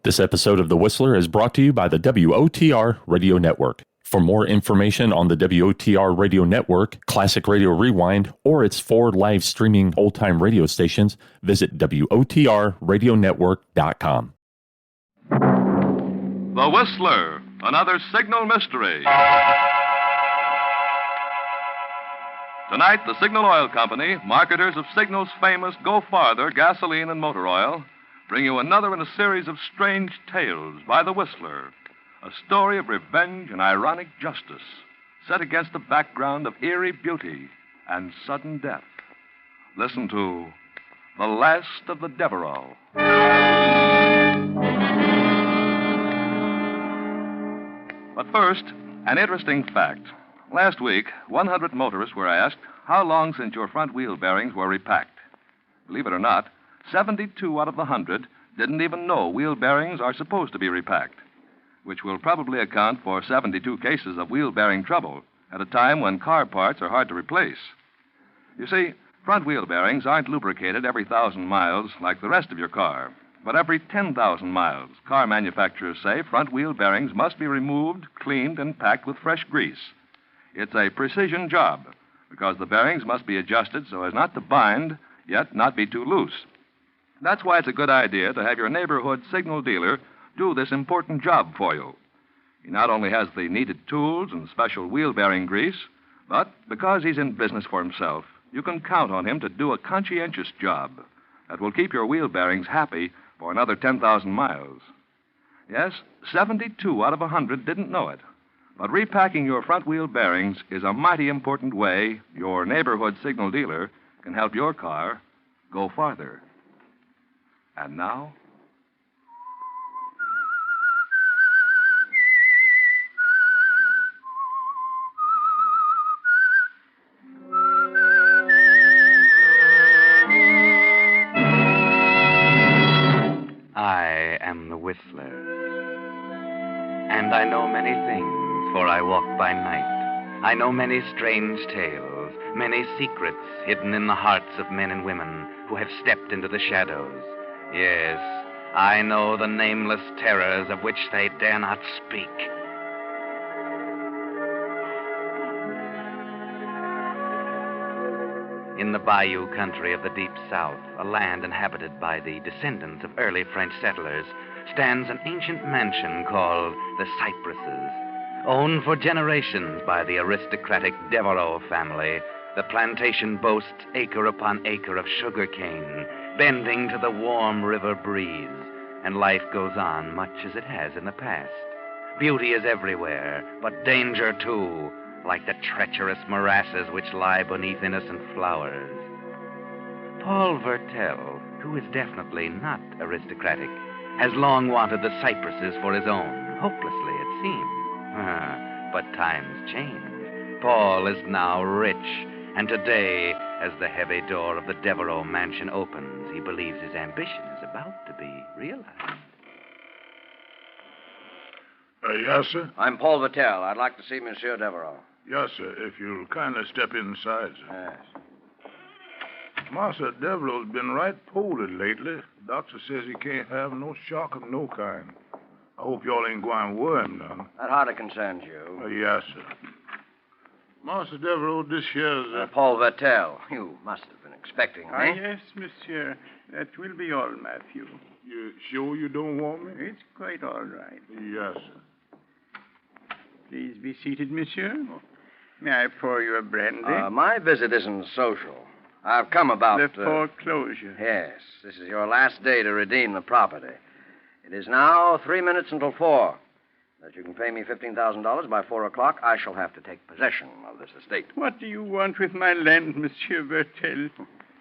This episode of The Whistler is brought to you by the WOTR Radio Network. For more information on the WOTR Radio Network, Classic Radio Rewind, or its 4 live streaming old-time radio stations, visit WOTRradionetwork.com. The Whistler, another signal mystery. Tonight, the Signal Oil Company, marketers of Signal's famous Go Farther gasoline and motor oil, bring you another in a series of strange tales by The Whistler, a story of revenge and ironic justice set against the background of eerie beauty and sudden death. Listen to The Last of the Devereaux. But first, an interesting fact. Last week, 100 motorists were asked how long since your front wheel bearings were repacked. Believe it or not, 72 out of the 100 didn't even know wheel bearings are supposed to be repacked, which will probably account for 72 cases of wheel bearing trouble at a time when car parts are hard to replace. You see, front wheel bearings aren't lubricated every 1,000 miles like the rest of your car, but every 10,000 miles. Car manufacturers say front wheel bearings must be removed, cleaned, and packed with fresh grease. It's a precision job because the bearings must be adjusted so as not to bind, yet not be too loose. That's why it's a good idea to have your neighborhood signal dealer do this important job for you. He not only has the needed tools and special wheel bearing grease, but because he's in business for himself, you can count on him to do a conscientious job that will keep your wheel bearings happy for another 10,000 miles. Yes, 72 out of 100 didn't know it. But repacking your front wheel bearings is a mighty important way your neighborhood signal dealer can help your car go farther. And now, I am the Whistler, and I know many things, for I walk by night. I know many strange tales, many secrets hidden in the hearts of men and women who have stepped into the shadows. Yes, I know the nameless terrors of which they dare not speak. In the bayou country of the Deep South, a land inhabited by the descendants of early French settlers, stands an ancient mansion called the Cypresses. Owned for generations by the aristocratic Devereaux family, the plantation boasts acre upon acre of sugar cane, bending to the warm river breeze, and life goes on much as it has in the past. Beauty is everywhere, but danger, too, like the treacherous morasses which lie beneath innocent flowers. Paul Vertel, who is definitely not aristocratic, has long wanted the cypresses for his own, hopelessly, it seems. But times change. Paul is now rich, and today, as the heavy door of the Devereaux mansion opens, he believes his ambition is about to be realized. Yes, sir? I'm Paul Vertel. I'd like to see Monsieur Devereaux. Yes, sir, if you'll kindly step inside, sir. Yes. Master Devereaux's been right poorly lately. Doctor says he can't have no shock of no kind. I hope y'all ain't going to worry him none. That hardly concerns you. Yes, sir. Master Devereaux, this here's... Paul Vertel. You must have been expecting me. Yes, monsieur. That will be all, Matthew. You sure you don't want me? It's quite all right. Yes, sir. Please be seated, monsieur. May I pour you a brandy? My visit isn't social. I've come about... The foreclosure. Yes. This is your last day to redeem the property. It is now 3 minutes until 4. That you can pay me $15,000 by 4 o'clock, I shall have to take possession of this estate. What do you want with my land, Monsieur Vertel?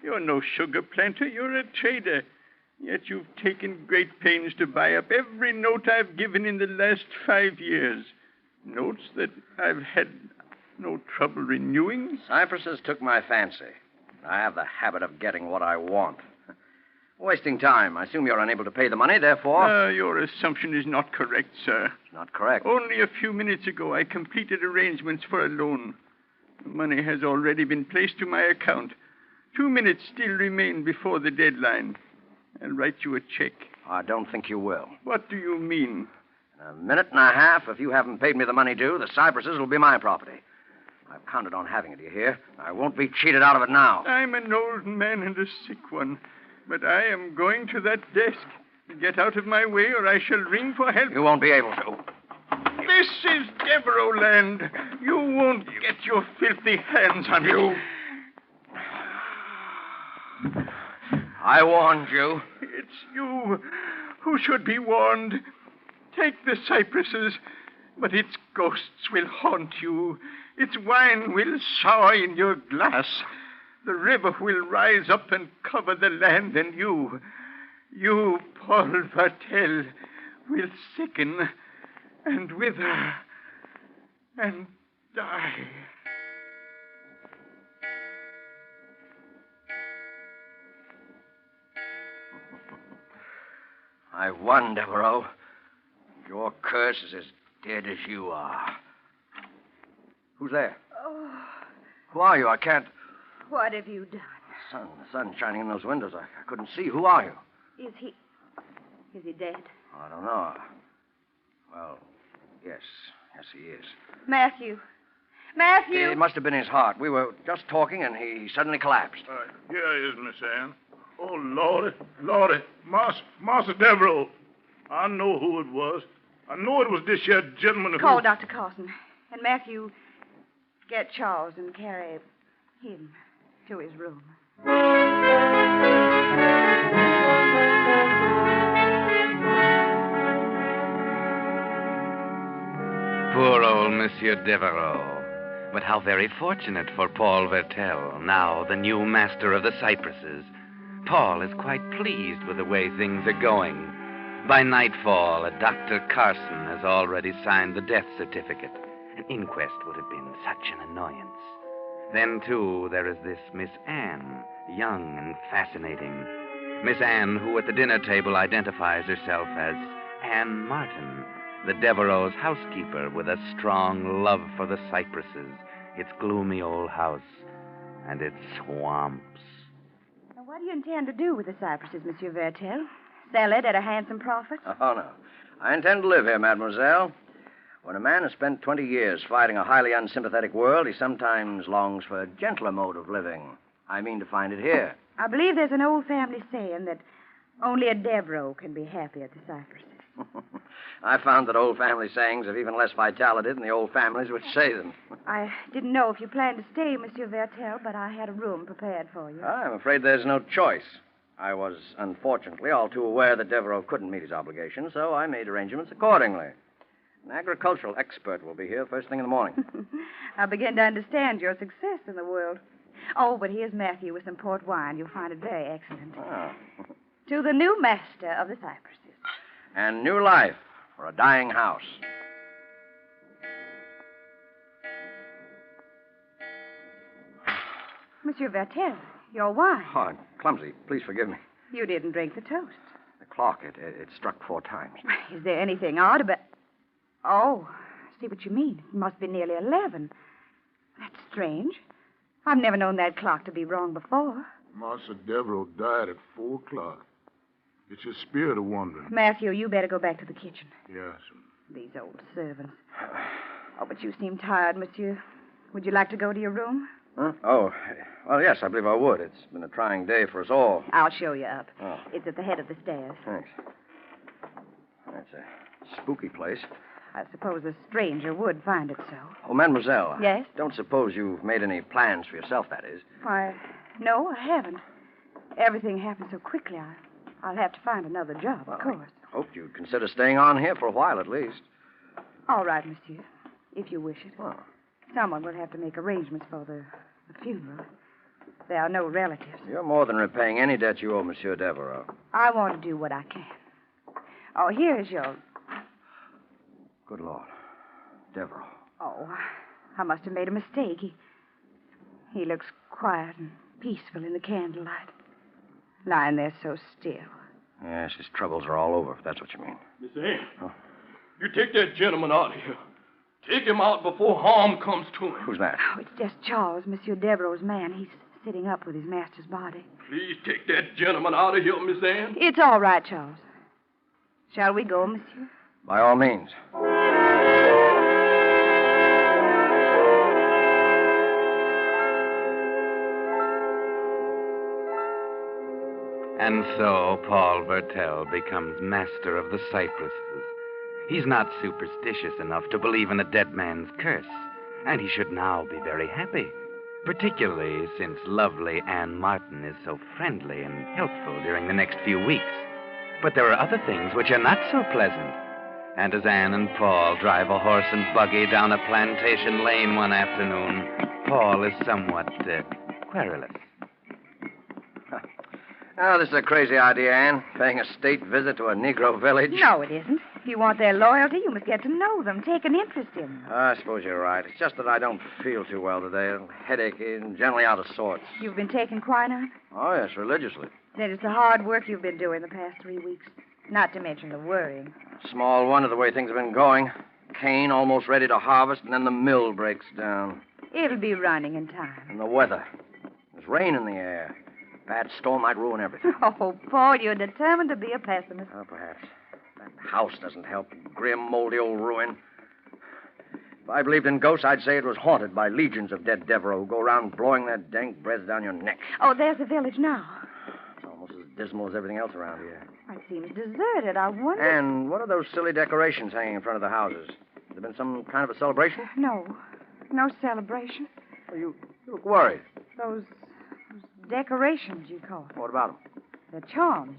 You're no sugar planter. You're a trader. Yet you've taken great pains to buy up every note I've given in the last 5 years. Notes that I've had no trouble renewing. Cypresses took my fancy. I have the habit of getting what I want. Wasting time. I assume you're unable to pay the money, therefore... Your assumption is not correct, sir. It's not correct. Only a few minutes ago, I completed arrangements for a loan. The money has already been placed to my account. 2 minutes still remain before the deadline. I'll write you a check. I don't think you will. What do you mean? In a minute and a half, if you haven't paid me the money due, the cypresses will be my property. I've counted on having it, do you hear? I won't be cheated out of it now. I'm an old man and a sick one, but I am going to that desk. Get out of my way, or I shall ring for help. You won't be able to. This is Devereaux land. You won't get your filthy hands on it. I warned you. It's you who should be warned. Take the cypresses, but its ghosts will haunt you. Its wine will sour in your glass. The river will rise up and cover the land, and you, Paul Vartel, will sicken and wither and die. I won, Devereaux. Your curse is as dead as you are. Who's there? Oh, Who are you? I can't... what have you done? The sun's shining in those windows. I couldn't see. Who are you? Is he dead? I don't know. Well, yes. Yes, he is. Matthew. It must have been his heart. We were just talking, and he suddenly collapsed. Here he is, Miss Ann. Oh, Lordy. Master Devereaux. I know who it was. I know it was this here gentleman who... Call Dr. Carson. And Matthew, get Charles and carry him to his room. Poor old Monsieur Devereaux. But how very fortunate for Paul Vertel, now the new master of the cypresses. Paul is quite pleased with the way things are going. By nightfall, Dr. Carson has already signed the death certificate. An inquest would have been such an annoyance. Then, too, there is this Miss Anne, young and fascinating. Miss Anne, who at the dinner table identifies herself as Anne Martin, the Devereaux' housekeeper with a strong love for the cypresses, its gloomy old house, and its swamps. Now, what do you intend to do with the cypresses, Monsieur Vertel? Sell it at a handsome profit? Oh, no. I intend to live here, mademoiselle. When a man has spent 20 years fighting a highly unsympathetic world, he sometimes longs for a gentler mode of living. I mean to find it here. I believe there's an old family saying that only a Devereaux can be happy at the cypresses. I found that old family sayings have even less vitality than the old families which say them. I didn't know if you planned to stay, Monsieur Vertel, but I had a room prepared for you. I'm afraid there's no choice. I was, unfortunately, all too aware that Devereaux couldn't meet his obligations, so I made arrangements accordingly. An agricultural expert will be here first thing in the morning. I begin to understand your success in the world. Oh, but here's Matthew with some port wine. You'll find it very excellent. Oh. To the new master of the cypresses. And new life for a dying house. Monsieur Vertel, your wine. Oh, I'm clumsy. Please forgive me. You didn't drink the toast. The clock, it struck 4 times. Is there anything odd about... Oh, I see what you mean. It must be nearly 11. That's strange. I've never known that clock to be wrong before. Master Devereaux died at 4 o'clock. It's his spirit of wandering. Matthew, you better go back to the kitchen. Yes. These old servants. Oh, but you seem tired, monsieur. Would you like to go to your room? Huh? Oh, well, yes, I believe I would. It's been a trying day for us all. I'll show you up. Oh. It's at the head of the stairs. Thanks. That's a spooky place. I suppose a stranger would find it so. Oh, mademoiselle. Yes? Don't suppose you've made any plans for yourself, that is. Why, no, I haven't. Everything happened so quickly, I'll have to find another job, of course. I hoped you'd consider staying on here for a while at least. All right, monsieur, if you wish it. Oh. Someone will have to make arrangements for the funeral. There are no relatives. You're more than repaying any debt you owe Monsieur Devereaux. I want to do what I can. Oh, here's your... Good Lord. Devereaux. Oh, I must have made a mistake. He looks quiet and peaceful in the candlelight. Lying there so still. Yes, his troubles are all over, if that's what you mean. Miss Ann, you take that gentleman out of here. Take him out before harm comes to him. Who's that? Oh, it's just Charles, Monsieur Devereaux's man. He's sitting up with his master's body. Please take that gentleman out of here, Miss Ann. It's all right, Charles. Shall we go, monsieur? By all means. And so Paul Vertel becomes master of the cypresses. He's not superstitious enough to believe in a dead man's curse, and he should now be very happy, particularly since lovely Anne Martin is so friendly and helpful during the next few weeks. But there are other things which are not so pleasant. And as Anne and Paul drive a horse and buggy down a plantation lane one afternoon, Paul is somewhat querulous. Oh, this is a crazy idea, Anne. Paying a state visit to a Negro village. No, it isn't. If you want their loyalty, you must get to know them, take an interest in them. I suppose you're right. It's just that I don't feel too well today. A headache and generally out of sorts. You've been taking quinine? Oh, yes, religiously. Then it's the hard work you've been doing the past 3 weeks. Not to mention the worrying. Small wonder the way things have been going. Cane almost ready to harvest, and then the mill breaks down. It'll be running in time. And the weather. There's rain in the air. Bad storm might ruin everything. Oh, Paul, you're determined to be a pessimist. Oh, perhaps. That house doesn't help. Grim, moldy old ruin. If I believed in ghosts, I'd say it was haunted by legions of dead Devereaux who go around blowing their dank breaths down your neck. Oh, there's the village now. It's almost as dismal as everything else around here. It seems deserted. I wonder... And what are those silly decorations hanging in front of the houses? Has there been some kind of a celebration? No celebration. Oh, you look worried. Those decorations, you call them. What about them? They're charms.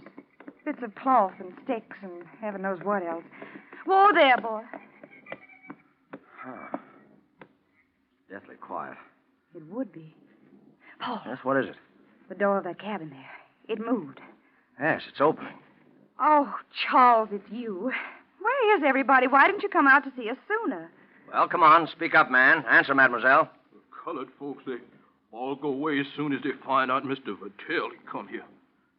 Bits of cloth and sticks and heaven knows what else. Whoa there, boy. Huh. Deathly quiet. It would be. Paul. Yes, what is it? The door of that cabin there. It moved. Yes, it's opening. Oh, Charles, it's you. Where is everybody? Why didn't you come out to see us sooner? Well, come on. Speak up, man. Answer, mademoiselle. The colored folks, they all go away as soon as they find out Mr. Vertel come here.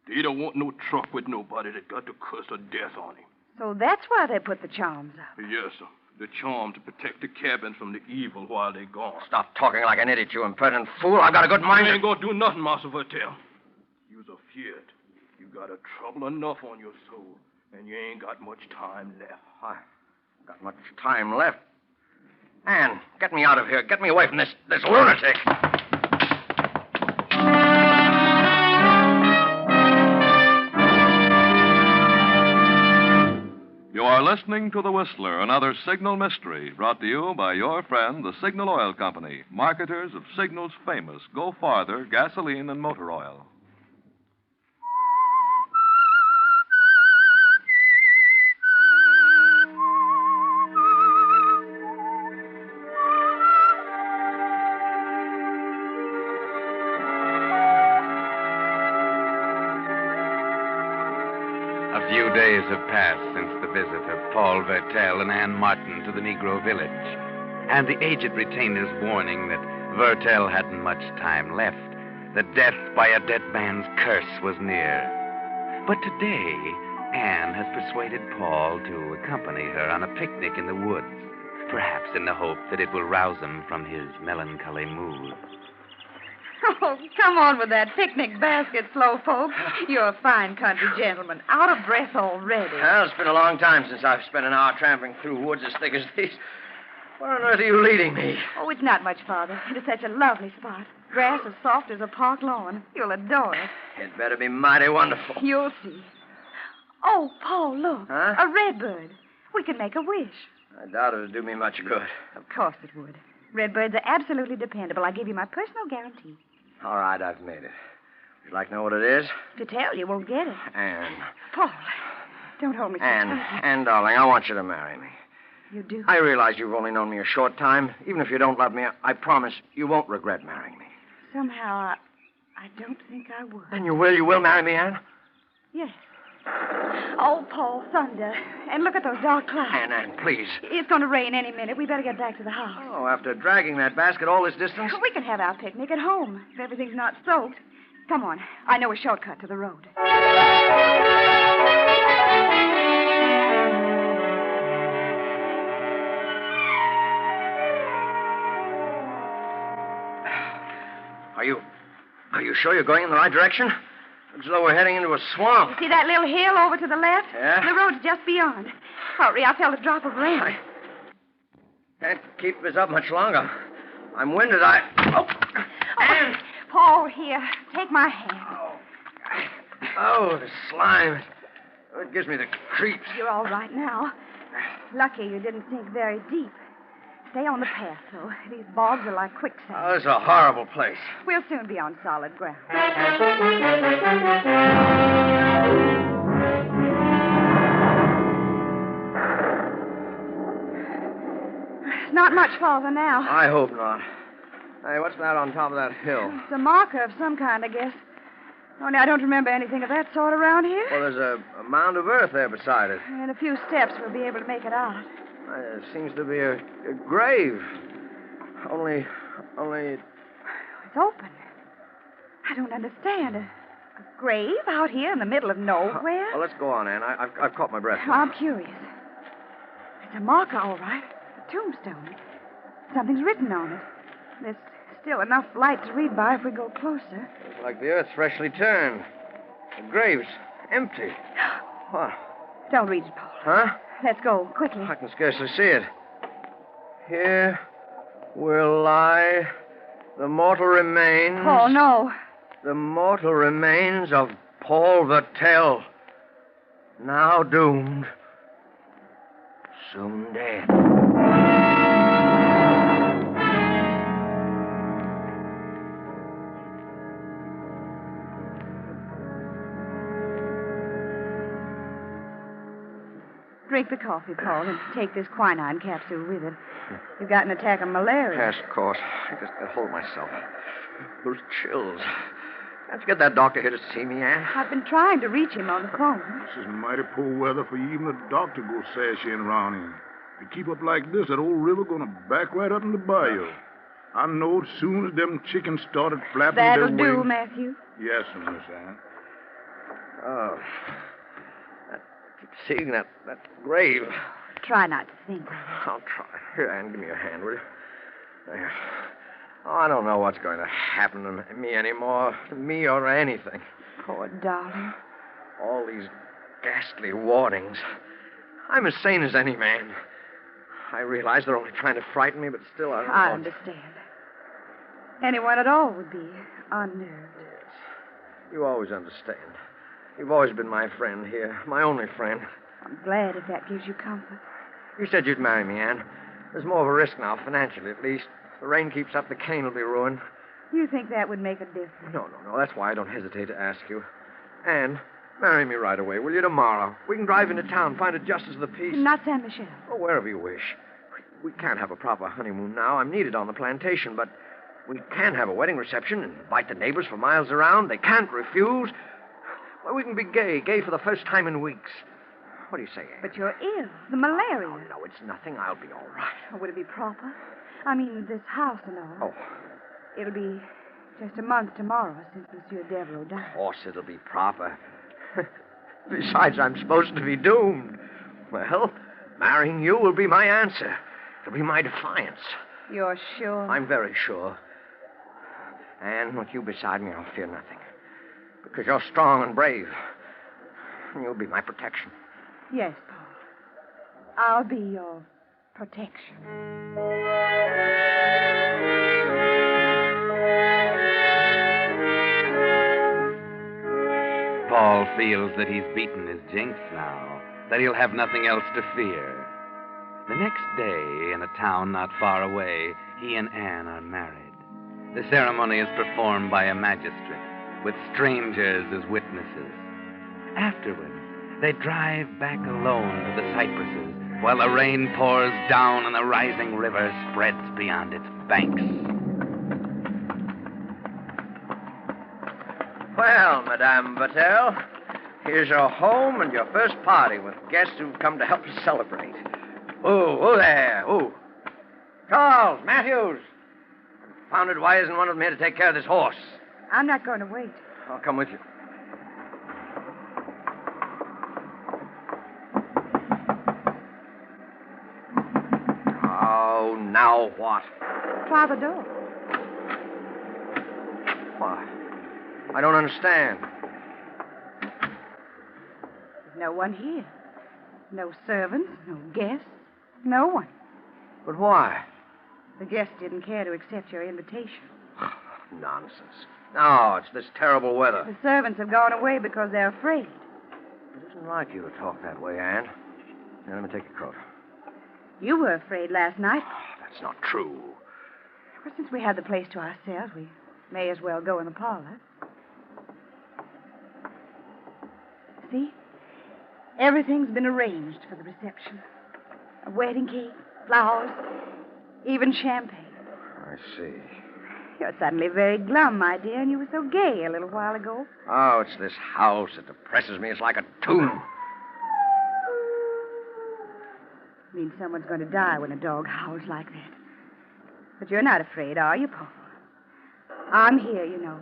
They don't want no truck with nobody that got the curse of death on him. So that's why they put the charms up. Yes, sir. The charm to protect the cabin from the evil while they're gone. Stop talking like an idiot, you impertinent fool. I've got a good mind. You ain't gonna do nothing, Master Vertel. You's afeard. You got a trouble enough on your soul, and you ain't got much time left. I got much time left. Anne, get me out of here. Get me away from this lunatic. You are listening to The Whistler, another Signal mystery, brought to you by your friend, the Signal Oil Company, marketers of Signal's famous Go Farther gasoline and motor oil. A few days have passed since the visit of Paul Vertel and Anne Martin to the Negro village, and the aged retainer's warning that Vertel hadn't much time left, that death by a dead man's curse was near. But today, Anne has persuaded Paul to accompany her on a picnic in the woods, perhaps in the hope that it will rouse him from his melancholy mood. Oh, come on with that picnic basket, slowpoke. You're a fine country gentleman. Out of breath already. Well, it's been a long time since I've spent an hour tramping through woods as thick as these. Where on earth are you leading me? Oh, it's not much farther. It is such a lovely spot. Grass as soft as a park lawn. You'll adore it. It better be mighty wonderful. You'll see. Oh, Paul, look. Huh? A redbird. We can make a wish. I doubt it would do me much good. Of course it would. Redbirds are absolutely dependable. I give you my personal guarantee. All right, I've made it. Would you like to know what it is? To tell you won't get it. Anne. Paul, don't hold me so Anne, tight. Anne, darling, I want you to marry me. You do? I realize you've only known me a short time. Even if you don't love me, I promise you won't regret marrying me. Somehow, I don't think I would. Then you will marry me, Anne? Yes. Oh, Paul, thunder. And look at those dark clouds. Anne, please. It's going to rain any minute. We better get back to the house. Oh, after dragging that basket all this distance? We can have our picnic at home if everything's not soaked. Come on. I know a shortcut to the road. Are you sure you're going in the right direction? Looks as though we're heading into a swamp. You see that little hill over to the left? Yeah? The road's just beyond. Hurry, I felt a drop of rain. I can't keep this up much longer. I'm winded. Ann! Paul, here. Take my hand. Oh, the slime. It gives me the creeps. You're all right now. Lucky you didn't sink very deep. Stay on the path, though. These bogs are like quicksand. Oh, this is a horrible place. We'll soon be on solid ground. Not much farther now. I hope not. Hey, what's that on top of that hill? It's a marker of some kind, I guess. Only I don't remember anything of that sort around here. Well, there's a mound of earth there beside it. In a few steps, we'll be able to make it out. It seems to be a grave. Only... It's open. I don't understand. A grave out here in the middle of nowhere? Well, let's go on, Ann. I've caught my breath. I'm curious. It's a marker, all right. A tombstone. Something's written on it. There's still enough light to read by if we go closer. It's like the earth's freshly turned. The grave's empty. What? Don't read it, Paul. Huh? Let's go, quickly. I can scarcely see it. Here will lie the mortal remains... Oh, no. The mortal remains of Paul Vertel. Now doomed. Soon dead. Drink the coffee, Paul, and take this quinine capsule with it. You've got an attack of malaria. Yes, of course. I just can't hold myself. Those chills. Can't you get that doctor here to see me, Ann? I've been trying to reach him on the phone. This is mighty poor weather for even a doctor to go sashing around in. If you keep up like this, that old river gonna back right up in the bayou. I know as soon as them chickens started flapping That'll their do, wings... Matthew. Yes, Miss Ann. Oh. I keep seeing that grave. Try not to think. I'll try. Here, Ann, give me your hand, will you? There. Oh, I don't know what's going to happen to me anymore. To me or anything. Poor darling. All these ghastly warnings. I'm as sane as any man. I realize they're only trying to frighten me, but still I don't I know. understand. Anyone at all would be unnerved. Yes. You always understand. You've always been my friend here. My only friend. I'm glad if that gives you comfort. You said you'd marry me, Ann. There's more of a risk now, financially at least. If the rain keeps up, the cane will be ruined. You think that would make a difference? No. That's why I don't hesitate to ask you. Ann, marry me right away, will you, tomorrow? We can drive into town, find a justice of the peace. Not San Michelle. Oh, wherever you wish. We can't have a proper honeymoon now. I'm needed on the plantation, but we can have a wedding reception and invite the neighbors for miles around. They can't refuse. Well, we can be gay for the first time in weeks. What do you say, Ann? But you're ill. The malaria. No, it's nothing. I'll be all right. Oh, would it be proper? I mean, this house and all. Oh. It'll be just a month tomorrow since Monsieur Devereaux died. Of course it'll be proper. Besides, I'm supposed to be doomed. Well, marrying you will be my answer. It'll be my defiance. You're sure? I'm very sure. And with you beside me, I'll fear nothing. Because you're strong and brave. And you'll be my protection. Yes, Paul. I'll be your protection. Paul feels that he's beaten his jinx now, that he'll have nothing else to fear. The next day, in a town not far away, he and Anne are married. The ceremony is performed by a magistrate, with strangers as witnesses. Afterwards, they drive back alone to the cypresses, while the rain pours down and the rising river spreads beyond its banks. Well, Madame Vertel, here's your home and your first party with guests who've come to help us celebrate. Oh there. Oh. Charles, Matthews. Confounded, why isn't one of them here to take care of this horse? I'm not going to wait. I'll come with you. Oh, now what? Try the door. Why? I don't understand. No one here. No servants, no guests, no one. But why? The guests didn't care to accept your invitation. Nonsense. No, it's this terrible weather. The servants have gone away because they're afraid. It isn't like you to talk that way, Anne. Now, let me take your coat. You were afraid last night. That's not true. Well, since we have the place to ourselves, we may as well go in the parlor. See? Everything's been arranged for the reception. A wedding cake, flowers, even champagne. I see. You're suddenly very glum, my dear, and you were so gay a little while ago. Oh, it's this house that depresses me. It's like a tomb. Means someone's going to die when a dog howls like that. But you're not afraid, are you, Paul? I'm here, you know.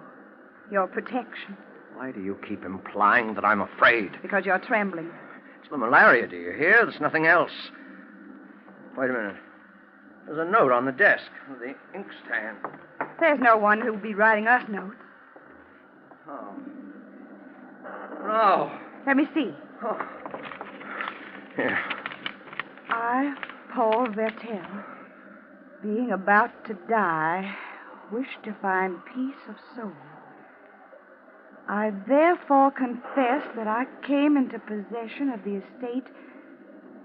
Your protection. Why do you keep implying that I'm afraid? Because you're trembling. It's the malaria, do you hear? There's nothing else. Wait a minute. There's a note on the desk with the inkstand. There's no one who'll be writing us notes. Oh. No. Let me see. Oh. Here. I, Paul Vertel, being about to die, wish to find peace of soul. I therefore confess that I came into possession of the estate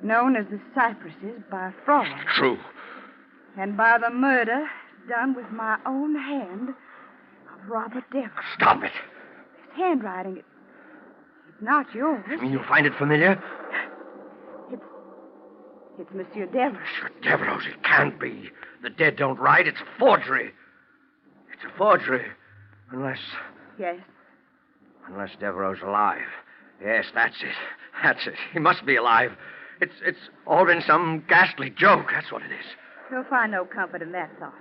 known as the Cypresses by fraud. True. And by the murder done with my own hand of Robert Devereaux. Stop it. His handwriting, it's not yours. You mean you find it familiar? It's Monsieur Devereaux. Monsieur Devereaux, it can't be. The dead don't write. It's a forgery. It's a forgery. Unless... Yes. Unless Devereaux's alive. Yes, that's it. That's it. He must be alive. It's all been some ghastly joke. That's what it is. You'll find no comfort in that thought.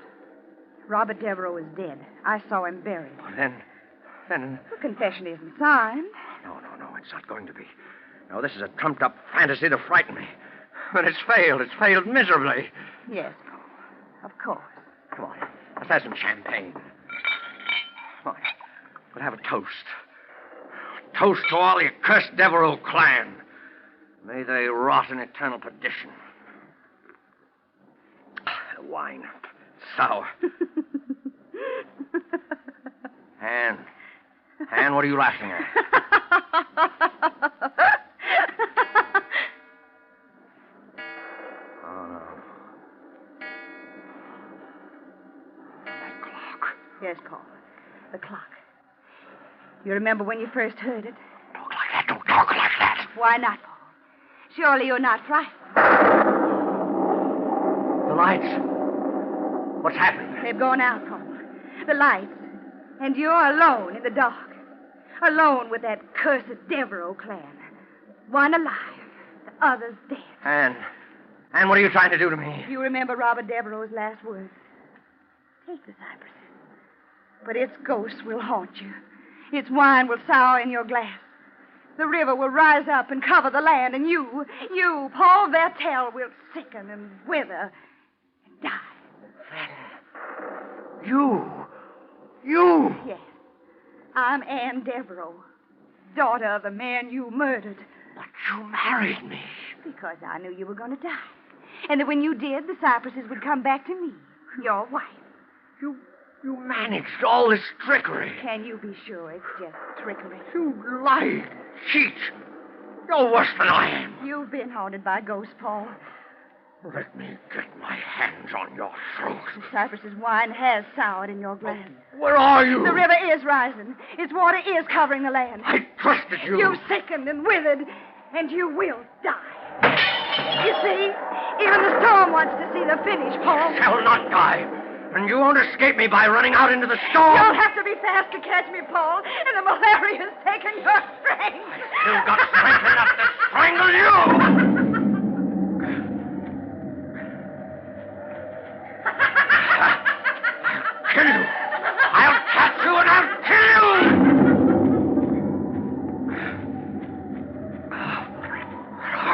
Robert Devereaux is dead. I saw him buried. Well, then... The confession isn't signed. No, it's not going to be. No, this is a trumped-up fantasy to frighten me. But it's failed. It's failed miserably. Yes, Paul. Of course. Come on. Let's have some champagne. Come on. We'll have a toast. A toast to all the accursed Devereaux clan. May they rot in eternal perdition. Wine. Sour. Anne, what are you laughing at? Oh, no. That clock. Yes, Paul. The clock. You remember when you first heard it? Talk like that. Don't talk like that. Why not, Paul? Surely you're not frightened. The lights. What's happened? They've gone out, Paul. The lights. And you're alone in the dark. Alone with that cursed Devereaux clan. One alive, the other's dead. Anne, what are you trying to do to me? You remember Robert Devereaux's last words. Take the cypresses. But its ghost will haunt you. Its wine will sour in your glass. The river will rise up and cover the land, and you, Paul Vertel, will sicken and wither and die. You? Yes. I'm Anne Devereaux, daughter of the man you murdered. But you married me. Because I knew you were going to die. And that when you did, the cypresses would come back to me, your wife. You managed all this trickery. Can you be sure it's just trickery? You lied, cheat. You're worse than I am. You've been haunted by ghosts, Paul. Let me get my hands on your throat. The cypress's wine has soured in your glass. Where are you? The river is rising. Its water is covering the land. I trusted you. You've sickened and withered, and you will die. You see, even the storm wants to see the finish, Paul. I shall not die. And you won't escape me by running out into the storm. You'll have to be fast to catch me, Paul, and the malaria's taken your strength. I've still got strength enough to strangle you. I'll kill you. I'll catch you and I'll kill you.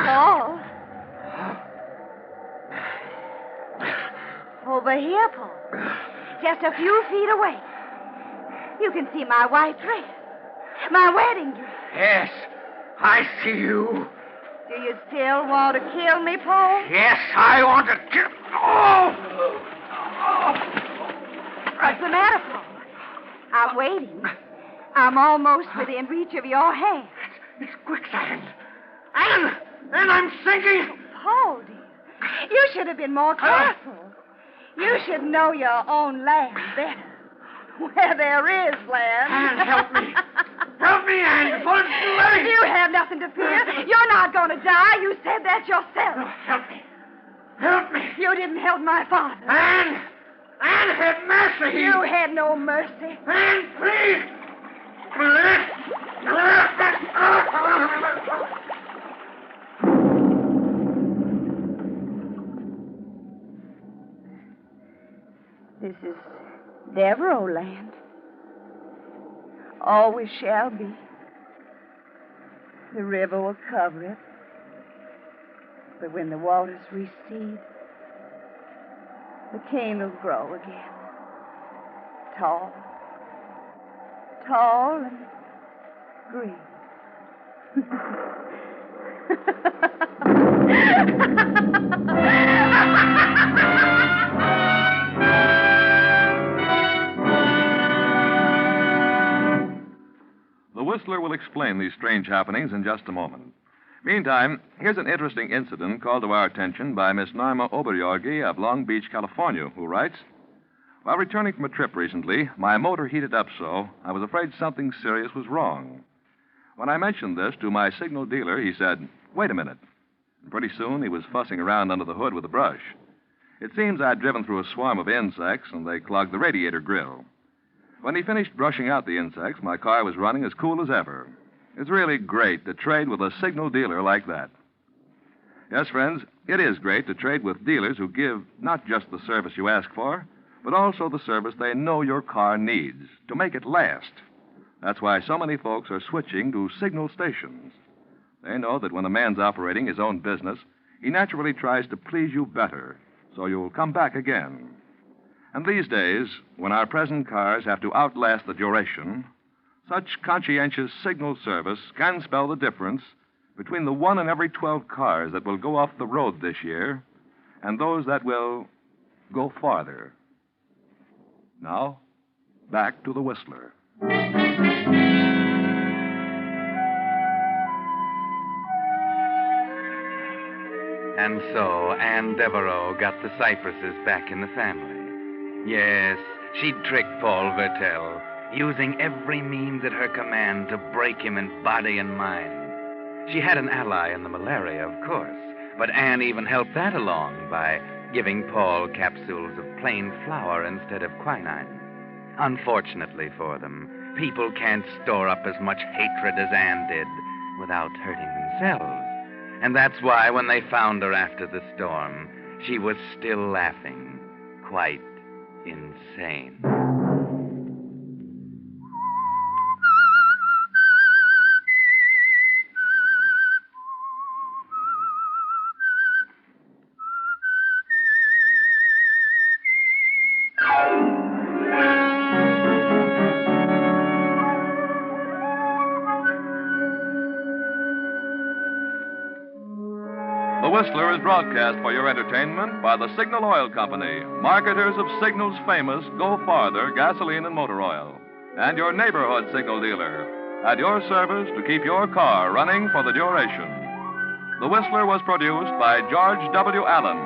Paul. Over here, Paul. Just a few feet away. You can see my white dress. My wedding dress. Yes. I see you. Do you still want to kill me, Paul? Yes, I want to kill... Oh! What's the matter, Paul? I'm waiting. I'm almost within reach of your hand. It's quicksand. And I'm sinking. Paul, dear, you should have been more careful. You should know your own land better. Where there is land. Anne, help me. Help me, Anne, before it's too late. You have nothing to fear. You're not going to die. You said that yourself. Oh, help me. Help me. You didn't help my father. Anne had mercy. You had no mercy. Anne, please. This is Devereaux land. Always shall be. The river will cover it. But when the waters recede, the cane will grow again. Tall and green. The Whistler will explain these strange happenings in just a moment. Meantime, here's an interesting incident called to our attention by Miss Norma Oberjorgi of Long Beach, California, who writes, "While returning from a trip recently, my motor heated up so I was afraid something serious was wrong. When I mentioned this to my signal dealer, he said, 'Wait a minute.' And pretty soon he was fussing around under the hood with a brush. It seems I'd driven through a swarm of insects, and they clogged the radiator grill. When he finished brushing out the insects, my car was running as cool as ever. It's really great to trade with a signal dealer like that." Yes, friends, it is great to trade with dealers who give not just the service you ask for, but also the service they know your car needs to make it last. That's why so many folks are switching to signal stations. They know that when a man's operating his own business, he naturally tries to please you better, so you'll come back again. And these days, when our present cars have to outlast the duration, such conscientious signal service can spell the difference between the 1 in every 12 cars that will go off the road this year and those that will go farther. Now, back to the Whistler. And so Anne Devereaux got the Cypresses back in the family. Yes, she'd tricked Paul Vertel, using every means at her command to break him in body and mind. She had an ally in the malaria, of course, but Anne even helped that along by giving Paul capsules of plain flour instead of quinine. Unfortunately for them, people can't store up as much hatred as Anne did without hurting themselves. And that's why when they found her after the storm, she was still laughing, quite insane. The Whistler is broadcast for your entertainment by the Signal Oil Company, marketers of Signal's famous Go Farther gasoline and motor oil, and your neighborhood signal dealer, at your service to keep your car running for the duration. The Whistler was produced by George W. Allen.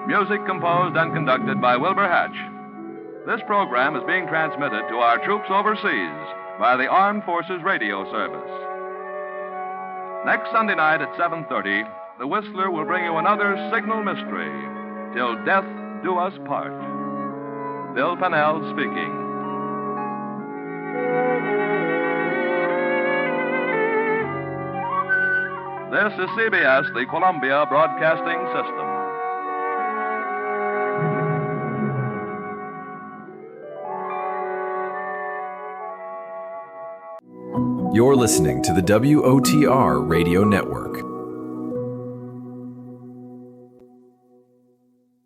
Music composed and conducted by Wilbur Hatch. This program is being transmitted to our troops overseas by the Armed Forces Radio Service. Next Sunday night at 7:30, the Whistler will bring you another signal mystery, Till Death Do Us Part. Bill Pennell speaking. This is CBS, the Columbia Broadcasting System. You're listening to the WOTR Radio Network.